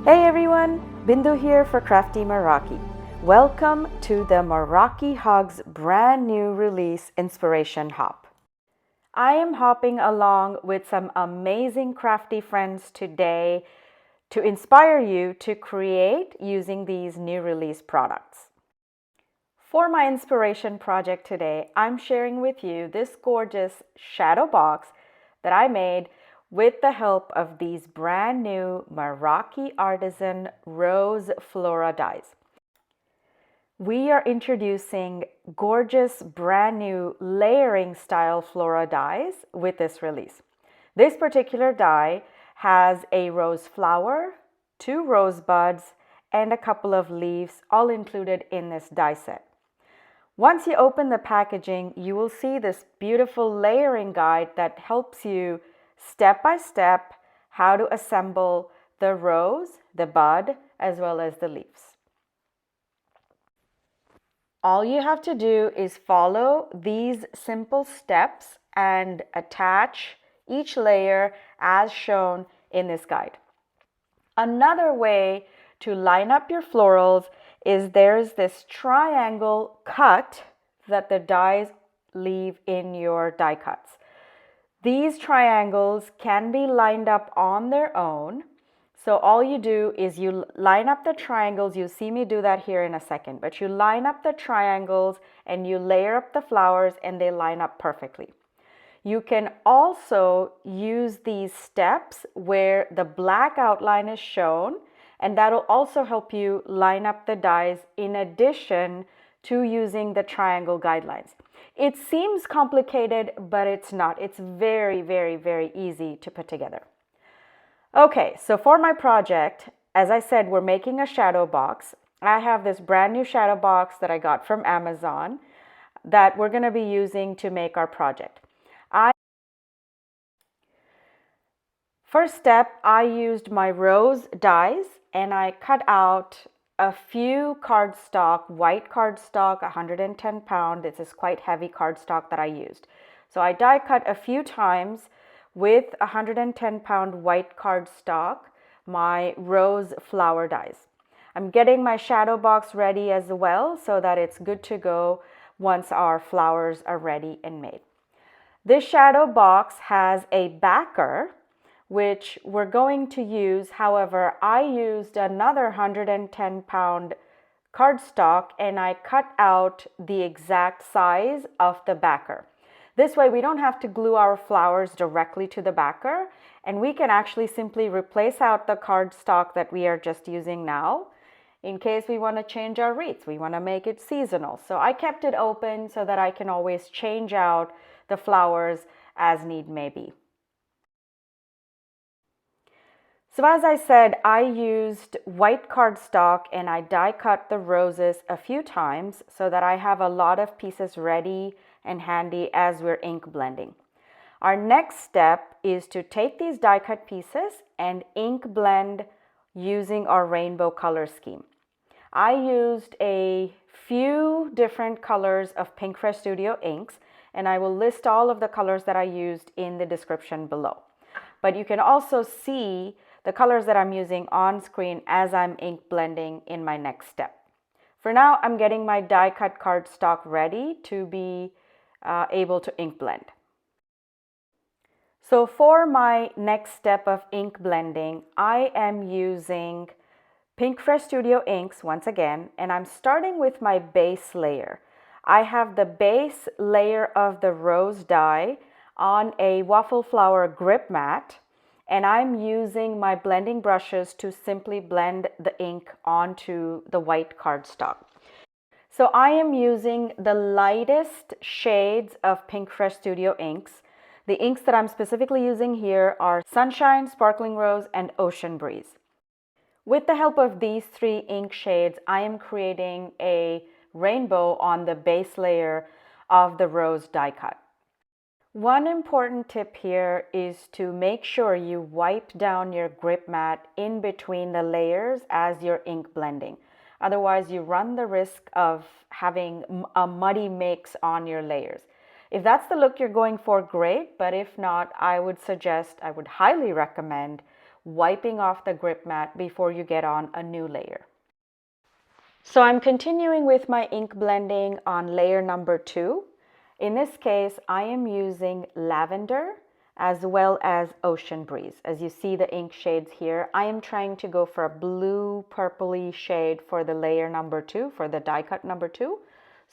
Hey everyone, Bindu here for Crafty Meraki. Welcome to the Meraki Hugs brand new release Inspiration Hop. I am hopping along with some amazing crafty friends today to inspire you to create using these new release products. For my inspiration project today, I'm sharing with you this gorgeous shadow box that I made with the help of these brand new Meraki Artisan Rose Flora dies. We are introducing gorgeous brand new layering style Flora dies with this release. This particular die has a rose flower, 2 rose buds, and a couple of leaves all included in this die set. Once you open the packaging, you will see this beautiful layering guide that helps you step by step how to assemble the rose, the bud, as well as the leaves. All you have to do is follow these simple steps and attach each layer as shown in this guide. Another way to line up your florals is there's this triangle cut that the dies leave in your die cuts. These triangles can be lined up on their own. So all you do is you line up the triangles. You'll see me do that here in a second, but you line up the triangles and you layer up the flowers and they line up perfectly. You can also use these steps where the black outline is shown, and that'll also help you line up the dies in addition to using the triangle guidelines. It seems complicated, but it's not. It's very, very, very easy to put together. Okay, so for my project, as I said, we're making a shadow box. I have this brand new shadow box that I got from Amazon that we're going to be using to make our project. First step, I used my rose dies and I cut out a few cardstock, white cardstock, 110 pound. This is quite heavy cardstock that I used. So I die cut a few times with 110 pound white cardstock, my rose flower dies. I'm getting my shadow box ready as well so that it's good to go once our flowers are ready and made. This shadow box has a backer which we're going to use. However, I used another 110 pound cardstock and I cut out the exact size of the backer. This way we don't have to glue our flowers directly to the backer, and we can actually simply replace out the cardstock that we are just using now in case we want to change our wreaths. We want to make it seasonal. So I kept it open so that I can always change out the flowers as need may be. So as I said, I used white cardstock and I die cut the roses a few times so that I have a lot of pieces ready and handy as we're ink blending. Our next step is to take these die cut pieces and ink blend using our rainbow color scheme. I used a few different colors of Pinkfresh Studio inks, and I will list all of the colors that I used in the description below. But you can also see the colors that I'm using on screen as I'm ink blending in my next step. For now, I'm getting my die cut cardstock ready to be able to ink blend. So for my next step of ink blending, I am using Pinkfresh Studio inks once again, and I'm starting with my base layer. I have the base layer of the rose die on a waffle flower grip mat, and I'm using my blending brushes to simply blend the ink onto the white cardstock. So I am using the lightest shades of Pinkfresh Studio inks. The inks that I'm specifically using here are Sunshine, Sparkling Rose, and Ocean Breeze. With the help of these 3 ink shades, I am creating a rainbow on the base layer of the rose die cut. One important tip here is to make sure you wipe down your grip mat in between the layers as you're ink blending. Otherwise, you run the risk of having a muddy mix on your layers. If that's the look you're going for, great. But if not, I would highly recommend wiping off the grip mat before you get on a new layer. So I'm continuing with my ink blending on layer number 2. In this case, I am using lavender as well as ocean breeze. As you see the ink shades here, I am trying to go for a blue purpley shade for the layer number 2, for the die cut number 2.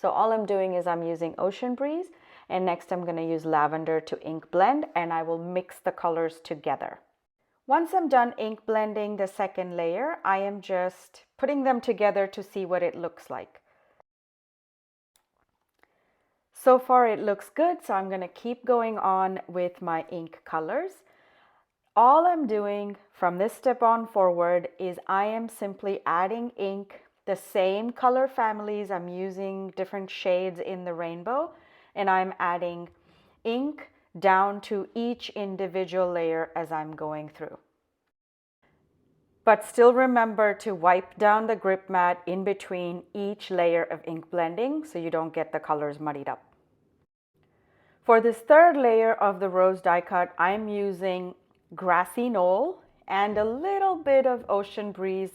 So all I'm doing is I'm using ocean breeze, and next I'm going to use lavender to ink blend, and I will mix the colors together. Once I'm done ink blending the second layer, I am just putting them together to see what it looks like. So far it looks good, so I'm going to keep going on with my ink colors. All I'm doing from this step on forward is I am simply adding ink, the same color families. I'm using different shades in the rainbow, and I'm adding ink down to each individual layer as I'm going through. But still remember to wipe down the grip mat in between each layer of ink blending so you don't get the colors muddied up. For this third layer of the rose die cut, I'm using grassy knoll and a little bit of ocean breeze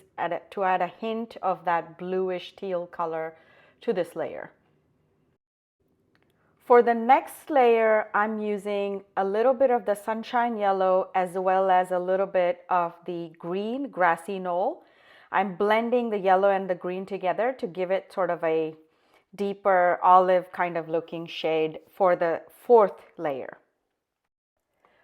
to add a hint of that bluish teal color to this layer. For the next layer, I'm using a little bit of the sunshine yellow as well as a little bit of the green grassy knoll. I'm blending the yellow and the green together to give it sort of a deeper olive kind of looking shade for the fourth layer.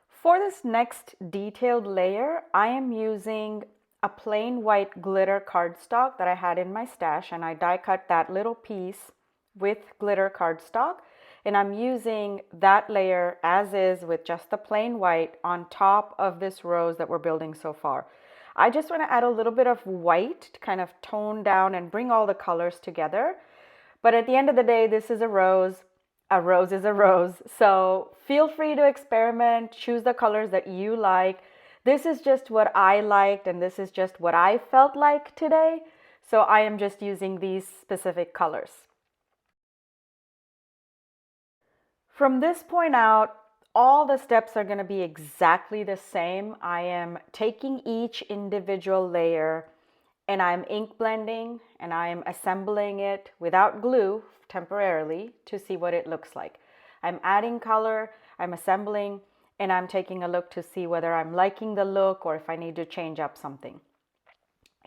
For this next detailed layer, I am using a plain white glitter cardstock that I had in my stash, and I die cut that little piece with glitter cardstock. And I'm using that layer as is with just the plain white on top of this rose that we're building so far. I just want to add a little bit of white to kind of tone down and bring all the colors together. But at the end of the day, this is a rose. A rose is a rose. So feel free to experiment, choose the colors that you like. This is just what I liked, and this is just what I felt like today. So I am just using these specific colors. From this point out, all the steps are going to be exactly the same. I am taking each individual layer and I'm ink blending and I'm assembling it without glue temporarily to see what it looks like. I'm adding color, I'm assembling, and I'm taking a look to see whether I'm liking the look or if I need to change up something.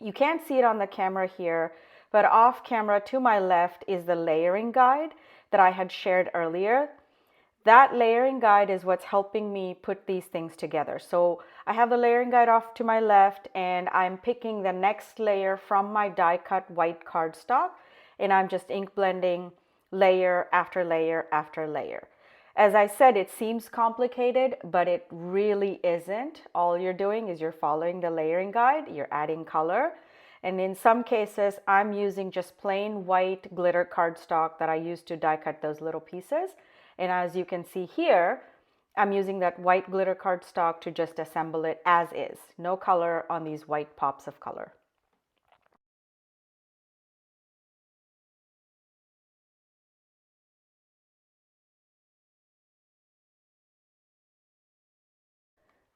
You can't see it on the camera here, but off camera to my left is the layering guide that I had shared earlier. That layering guide is what's helping me put these things together. So I have the layering guide off to my left, and I'm picking the next layer from my die cut white cardstock, and I'm just ink blending layer after layer after layer. As I said, it seems complicated, but it really isn't. All you're doing is you're following the layering guide, you're adding color, and in some cases I'm using just plain white glitter cardstock that I used to die cut those little pieces. And as you can see here, I'm using that white glitter cardstock to just assemble it as is. No color on these white pops of color.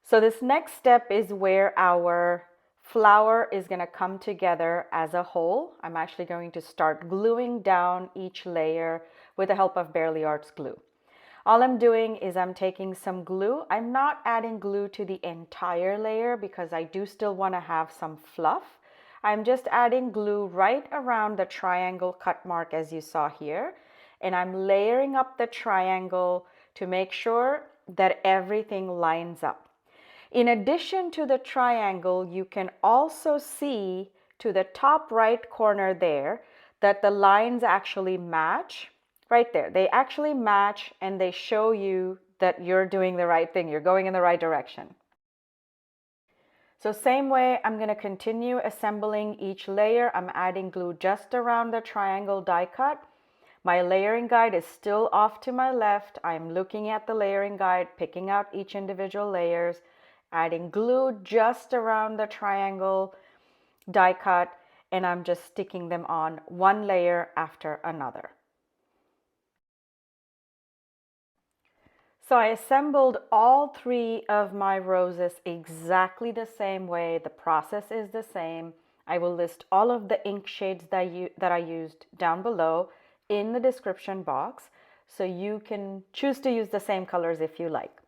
So this next step is where our flower is going to come together as a whole. I'm actually going to start gluing down each layer with the help of Barely Arts glue. All I'm doing is I'm taking some glue. I'm not adding glue to the entire layer because I do still want to have some fluff. I'm just adding glue right around the triangle cut mark as you saw here. And I'm layering up the triangle to make sure that everything lines up. In addition to the triangle, you can also see to the top right corner there that the lines actually match. Right there, they actually match and they show you that you're doing the right thing. You're going in the right direction. So same way, I'm going to continue assembling each layer. I'm adding glue just around the triangle die cut. My layering guide is still off to my left. I'm looking at the layering guide, picking out each individual layers, adding glue just around the triangle die cut, and I'm just sticking them on one layer after another. So I assembled all 3 of my roses exactly the same way. The process is the same. I will list all of the ink shades that I used down below in the description box, so you can choose to use the same colors if you like.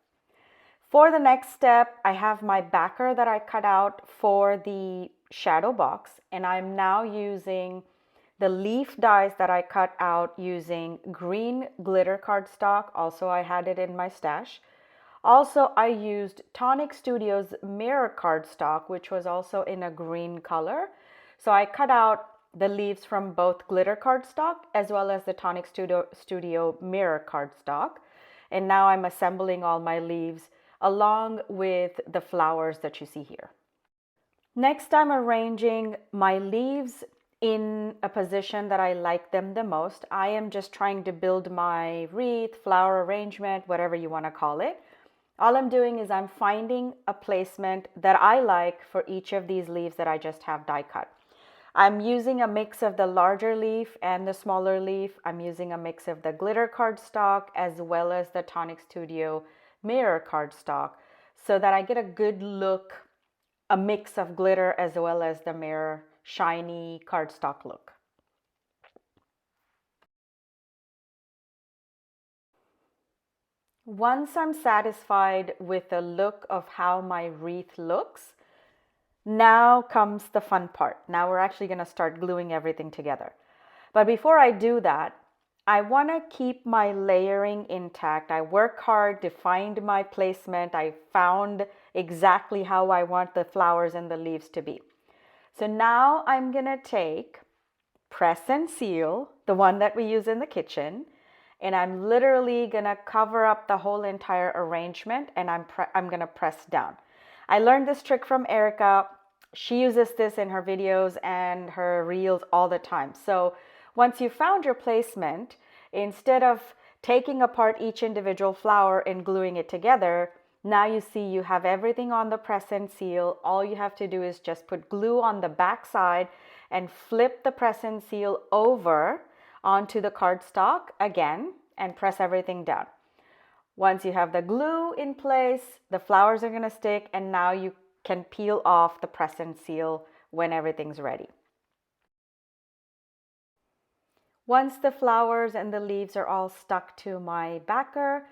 For the next step, I have my backer that I cut out for the shadow box, and I'm now using the leaf dies that I cut out using green glitter cardstock. Also, I had it in my stash. Also, I used Tonic Studios mirror cardstock, which was also in a green color. So I cut out the leaves from both glitter cardstock as well as the Tonic Studio mirror cardstock. And now I'm assembling all my leaves along with the flowers that you see here. Next, I'm arranging my leaves in a position that I like them the most. I am just trying to build my wreath, flower arrangement, whatever you want to call it. All I'm doing is I'm finding a placement that I like for each of these leaves that I just have die cut. I'm using a mix of the larger leaf and the smaller leaf. I'm using a mix of the glitter cardstock as well as the Tonic Studio mirror cardstock so that I get a good look, a mix of glitter as well as the mirror shiny cardstock look. Once I'm satisfied with the look of how my wreath looks, now comes the fun part. Now we're actually going to start gluing everything together. But before I do that, I want to keep my layering intact. I work hard to find my placement. I found exactly how I want the flowers and the leaves to be. So now I'm going to take press and seal, the one that we use in the kitchen, and I'm literally going to cover up the whole entire arrangement, and I'm going to press down. I learned this trick from Erica. She uses this in her videos and her reels all the time. So once you found your placement, instead of taking apart each individual flower and gluing it together, now you see you have everything on the press and seal. All you have to do is just put glue on the back side and flip the press and seal over onto the cardstock again and press everything down. Once you have the glue in place, the flowers are going to stick, and now you can peel off the press and seal when everything's ready. Once the flowers and the leaves are all stuck to my backer,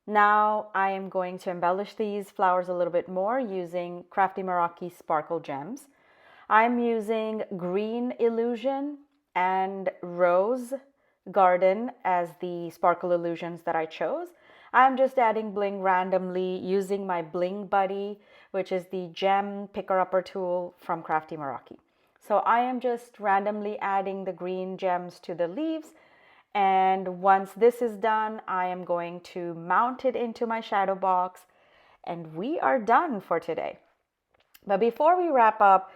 now I am going to embellish these flowers a little bit more using Crafty Meraki Sparkle Gems. I'm using Green Illusion and Rose Garden as the sparkle illusions that I chose. I'm just adding bling randomly using my Bling Buddy, which is the gem picker-upper tool from Crafty Meraki. So I am just randomly adding the green gems to the leaves, and once this is done, I am going to mount it into my shadow box, and we are done for today. But before we wrap up,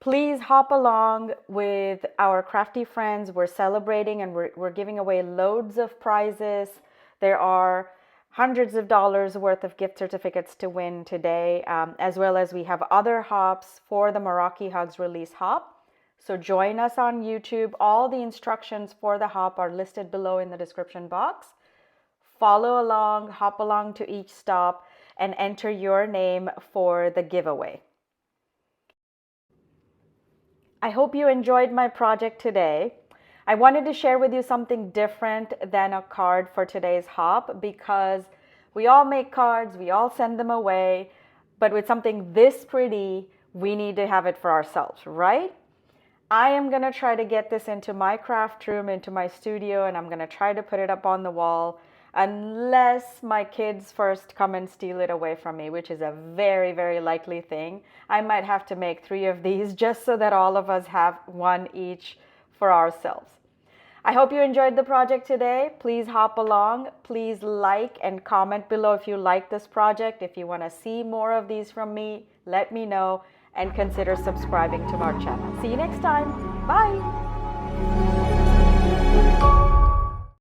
please hop along with our crafty friends. We're celebrating and we're giving away loads of prizes. There are hundreds of dollars worth of gift certificates to win today, as well as we have other hops for the Meraki Hugs release hop. So join us on YouTube. All the instructions for the hop are listed below in the description box. Follow along, hop along to each stop, and enter your name for the giveaway. I hope you enjoyed my project today. I wanted to share with you something different than a card for today's hop, because we all make cards, we all send them away, but with something this pretty, we need to have it for ourselves, right? I am going to try to get this into my craft room, into my studio, and I'm going to try to put it up on the wall unless my kids first come and steal it away from me, which is a very, very likely thing. I might have to make 3 of these just so that all of us have one each for ourselves. I hope you enjoyed the project today. Please hop along. Please like and comment below if you like this project. If you want to see more of these from me, let me know, and consider subscribing to our channel. See you next time. Bye.